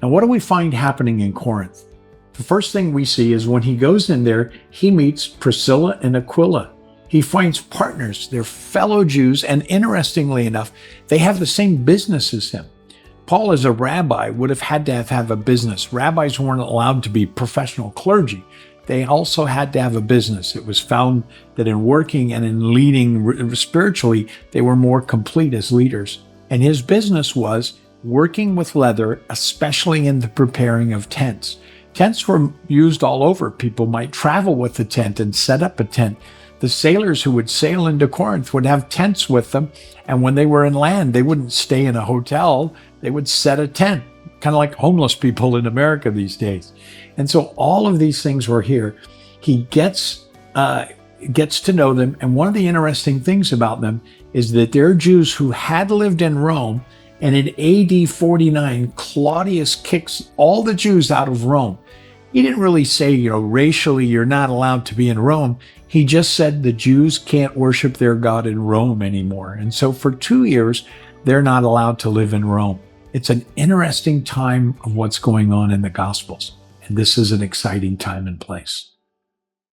Now, what do we find happening in Corinth? The first thing we see is when he goes in there, he meets Priscilla and Aquila. He finds partners, they're fellow Jews, and interestingly enough, they have the same business as him. Paul, as a rabbi, would have had to have a business. Rabbis weren't allowed to be professional clergy. They also had to have a business. It was found that in working and in leading spiritually, they were more complete as leaders. And his business was working with leather, especially in the preparing of tents. Tents were used all over. People might travel with a tent and set up a tent. The sailors who would sail into Corinth would have tents with them, and when they were in land, they wouldn't stay in a hotel. They would set a tent, kind of like homeless people in America these days. And so all of these things were here. He gets to know them, and one of the interesting things about them is that they're Jews who had lived in Rome, and in AD 49, Claudius kicks all the Jews out of Rome. He didn't really say, racially, you're not allowed to be in Rome. He just said the Jews can't worship their God in Rome anymore. And so for 2 years, they're not allowed to live in Rome. It's an interesting time of what's going on in the Gospels. And this is an exciting time and place.